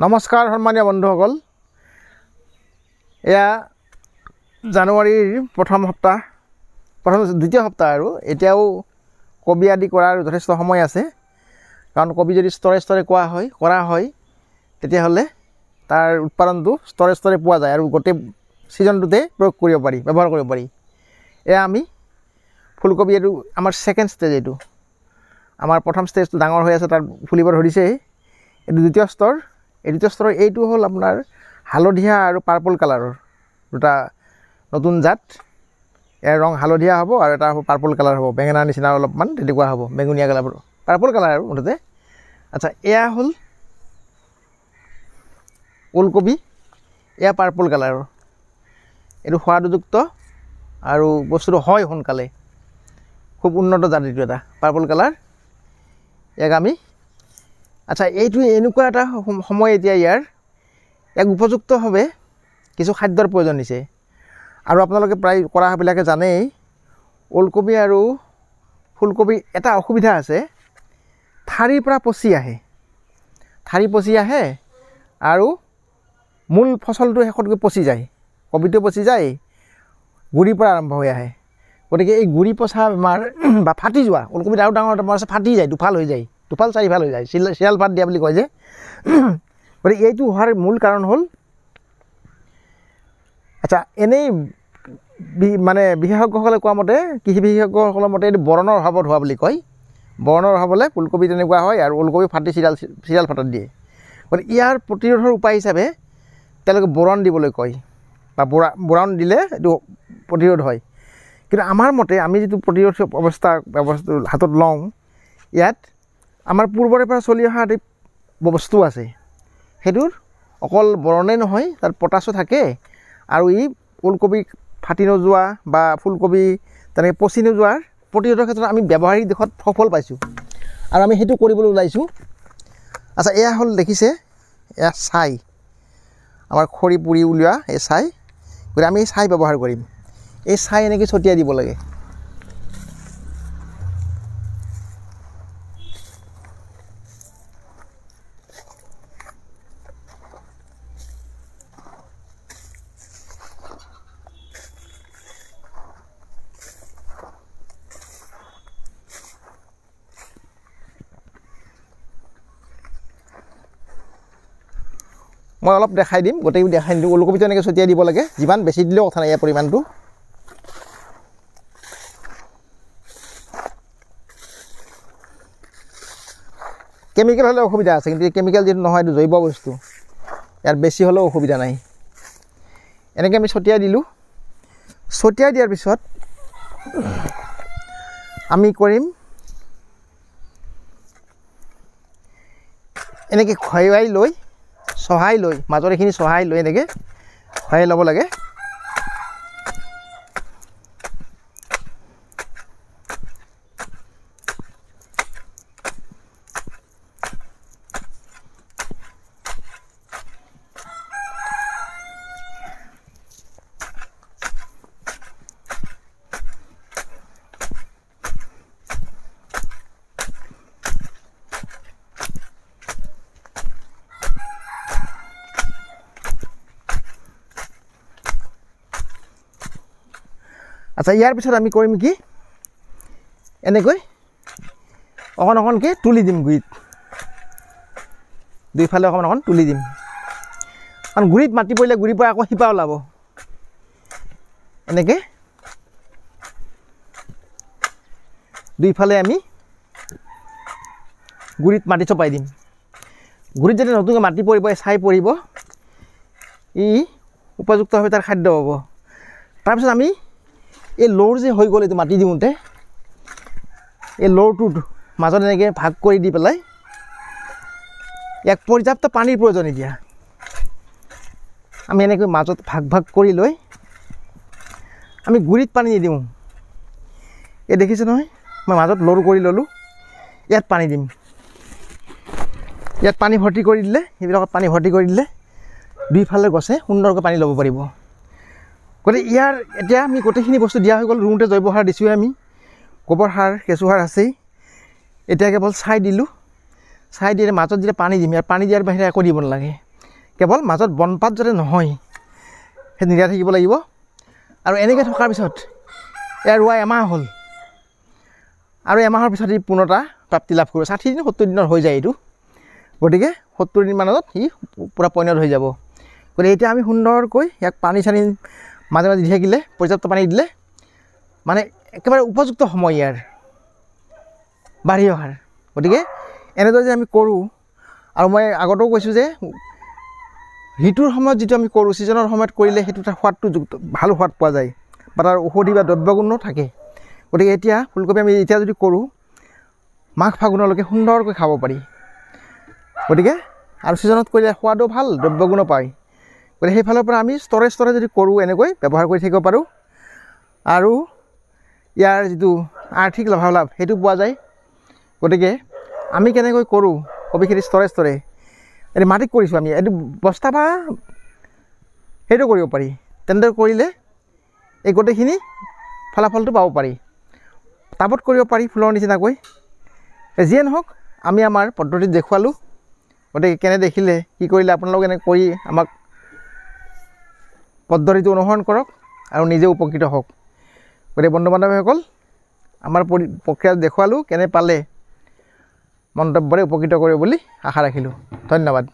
নমস্কাৰ সন্মানীয় বন্ধুসকল, এয়া জানুৱাৰীৰ দ্বিতীয় সপ্তাহ আৰু এতিয়াও কবি আদি কৰাৰ যথেষ্ট সময় আছে। কাৰণ কবি যদি স্তৰে স্তৰে কৰা হয় তেতিয়াহ'লে তাৰ উৎপাদনটো স্তৰে স্তৰে পোৱা যায় আৰু গোটেই ছিজনটোতে প্ৰয়োগ কৰিব পাৰি, ব্যৱহাৰ কৰিব পাৰি। এয়া আমি ফুলকবি এইটো আমাৰ ছেকেণ্ড ষ্টেজ। এইটো আমাৰ প্ৰথম ষ্টেজটো ডাঙৰ হৈ আছে, তাৰ ফুলিব ধৰিছেই। এইটো দ্বিতীয় স্তৰ। এই দ্বিতীয় স্তৰৰ এইটো হ'ল আপোনাৰ হালধীয়া আৰু পাৰ্পল কালাৰৰ দুটা নতুন জাত। ইয়াৰ ৰং হালধীয়া হ'ব আৰু এটা হ'ব পাৰ্পল কালাৰ হ'ব, বেঙেনাৰ নিচিনা অলপমান তেনেকুৱা হ'ব, বেঙুনীয়া কালাৰ, পাৰ্পল কালাৰ আৰু মুঠতে। আচ্ছা, এয়া হ'ল ওলকবি। এয়া পাৰ্পল কালাৰৰ। এইটো সোৱাদযুক্ত আৰু বস্তুটো হয় সোনকালে, খুব উন্নত জাত। এইটো এটা পাৰ্পল কালাৰ। ইয়াক আমি এইটো এনেকুৱা এটা সময় এতিয়া ইয়াক উপযুক্তভাৱে কিছু খাদ্যৰ প্ৰয়োজন হৈছে। আৰু আপোনালোকে প্ৰায় কৰাবিলাকে জানেই, ওলকবি আৰু ফুলকবিৰ এটা অসুবিধা আছে, ঠাৰিৰ পৰা পচি আহে। ঠাৰি পচি আহে আৰু মূল ফচলটো শেষতগৈ পচি যায়, কবিটো পচি যায়, গুৰিৰ পৰা আৰম্ভ হৈ আহে। গতিকে এই গুৰি পচা বেমাৰ বা ফাটি যোৱা, ওলকবিত আৰু ডাঙৰ বেমাৰ আছে, ফাটি যায়, দুফাল হৈ যায়, দুফাল চাৰিফাল হৈ যায়, চিৰাল ফাট দিয়া বুলি কয় যে। গতিকে এইটো হোৱাৰ মূল কাৰণ হ'ল এনেই বিশেষজ্ঞসকলে কোৱা মতে, কৃষি বিশেষজ্ঞসকলৰ মতে এইটো বৰণৰ অভাৱত হোৱা বুলি কয়। বৰণৰ অভাৱ হ'লে ফুলকবি তেনেকুৱা হয় আৰু ওলকবি ফাটি চিৰাল ফাটাত দিয়ে। গতিকে ইয়াৰ প্ৰতিৰোধৰ উপায় হিচাপে তেওঁলোকে বোৰণ দিবলৈ কয়, বা বোৰণ দিলে এইটো প্ৰতিৰোধ হয়। কিন্তু আমাৰ মতে আমি যিটো প্ৰতিৰোধ ব্যৱস্থা হাতত লওঁ, ইয়াত আমাৰ পূৰ্বৰে পৰা চলি অহা এটি বস্তু আছে। সেইটোৰ অকল বৰণেই নহয়, তাত পটাছো থাকে। আৰু ই ওলকবি ফাটি নোযোৱা বা ফুলকবি তেনেকৈ পচি নোযোৱাৰ প্ৰতিৰোধৰ ক্ষেত্ৰত আমি ব্যৱহাৰিক দিশত সফল পাইছোঁ আৰু আমি সেইটো কৰিবলৈ ওলাইছোঁ। এয়া হ'ল, দেখিছে, এয়া ছাই, আমাৰ খৰি পুৰি উলিওৱা এই ছাই। গতিকে আমি এই ছাই ব্যৱহাৰ কৰিম। এই ছাই এনেকৈ ছটিয়াই দিব লাগে। মই অলপ দেখাই দিম, গোটেইবোৰ দেখাই নিদিওঁ। ওলকবিটো এনেকৈ ছটিয়াই দিব লাগে, যিমান বেছি দিলেও কথা নাই ইয়াৰ পৰিমাণটো। কেমিকেল হ'লে অসুবিধা আছে, কিন্তু কেমিকেল যিটো নহয়, এইটো জৈৱ বস্তু, ইয়াত বেছি হ'লেও অসুবিধা নাই। এনেকৈ আমি ছটিয়াই দিলোঁ। ছটিয়াই দিয়াৰ পিছত আমি কৰিম এনেকৈ চহাই লৈ মাজৰ এইখিনি চহাই লৈ এনেকৈ খহাই ল'ব লাগে। ইয়াৰ পিছত আমি কৰিম কি, এনেকৈ অকণ অকণকৈ তুলি দিম গুৰিত, দুইফালে অকণ অকণ তুলি দিম। কাৰণ গুৰিত মাটি পৰিলে গুৰিৰ পৰা আকৌ শিপা ওলাব। এনেকৈ দুইফালে আমি গুৰিত মাটি চপাই দিম। গুৰিত যেতিয়া নতুনকৈ মাটি পৰিব, ছাই পৰিব, ই উপযুক্তভাৱে তাৰ খাদ্য হ'ব। তাৰপিছত আমি এই লৌৰ যে হৈ গ'ল, এইটো মাটি দিওঁতে এই লৌৰটোত মাজত এনেকৈ ভাগ কৰি দি পেলাই ইয়াক পৰ্যাপ্ত পানীৰ প্ৰয়োজন। এতিয়া আমি এনেকৈ মাজত ভাগ কৰি লৈ আমি গুৰিত পানী নিদিওঁ। এই দেখিছে নহয়, মই মাজত লৌৰ কৰি ল'লোঁ, ইয়াত পানী দিম। ইয়াত পানী ভৰ্তি কৰি দিলে, এইবিলাকত পানী ভৰ্তি কৰি দিলে দুইফালে গছে সুন্দৰকৈ পানী ল'ব পাৰিব। গতিকে এতিয়া আমি গোটেইখিনি বস্তু দিয়া হৈ গ'ল। ৰুওঁতে জৈৱ সাৰ দিছোঁৱে, আমি গোবৰ সাৰ, কেঁচু সাৰ আছেই। এতিয়া কেৱল ছাই দিলোঁ। ছাই দিয়ে মাজত যেতিয়া পানী দিম, ইয়াত পানী দিয়াৰ বাহিৰে একো দিব নালাগে। কেৱল মাজত বনপাত যাতে নহয় সেই নিদিয়া থাকিব লাগিব। আৰু এনেকৈ থকাৰ পিছত ইয়াৰ ৰোৱা এমাহ হ'ল আৰু এমাহৰ পিছত ই পূৰ্ণতা প্ৰাপ্তি লাভ কৰিব। 60 দিন 70 দিনত হৈ যায় এইটো। গতিকে 70 দিনমানত ই পূৰা পৰিণত হৈ যাব। গতিকে এতিয়া আমি সুন্দৰকৈ ইয়াক পানী চানী মাজে মাজে দি থাকিলে, পৰ্যাপ্ত পানী দিলে মানে একেবাৰে উপযুক্ত সময় ইয়াৰ বাঢ়ি অহাৰ। গতিকে এনেদৰে যে আমি কৰোঁ, আৰু মই আগতেও কৈছোঁ যে ঋতুৰ সময়ত যিটো আমি কৰোঁ, ছিজনৰ সময়ত কৰিলে সেইটো তাৰ সোৱাদটো ভাল সোৱাদ পোৱা যায় বা তাৰ ঔষধি বা দ্ৰব্যগুণো থাকে। গতিকে এতিয়া ফুলকবি আমি এতিয়া যদি কৰোঁ, মাঘ ফাগুনলৈকে সুন্দৰকৈ খাব পাৰি। গতিকে আৰু ছিজনত কৰিলে সোৱাদো ভাল, দ্ৰব্যগুণো পায়। গতিকে সেইফালৰ পৰা আমি স্তৰে স্তৰে যদি কৰোঁ, এনেকৈ ব্যৱহাৰ কৰি থাকিব পাৰোঁ আৰু ইয়াৰ যিটো আৰ্থিক লাভালাভ সেইটো পোৱা যায়। গতিকে আমি কেনেকৈ কৰোঁ কবি খেতি স্তৰে স্তৰে, এইটো মাটিত কৰিছোঁ আমি, এইটো বস্তা বা সেইটো কৰিব পাৰি। তেনেদৰে কৰিলে এই গোটেইখিনি ফলাফলটো পাব পাৰি। টাবত কৰিব পাৰি ফুলৰ নিচিনাকৈ। যিয়ে নহওক আমি আমাৰ পদ্ধতিত দেখুৱালোঁ। গতিকে কেনে দেখিলে, কি কৰিলে আপোনালোকে এনে কৰি আমাক পদ্ধতিটো অনুসৰণ কৰক আৰু নিজে উপকৃত হওক। গতিকে বন্ধু বান্ধৱীসকল, আমাৰ প্ৰক্ৰিয়া দেখুৱালোঁ, কেনে পালে মন্তব্যৰে উপকৃত কৰিব বুলি আশা ৰাখিলোঁ। ধন্যবাদ।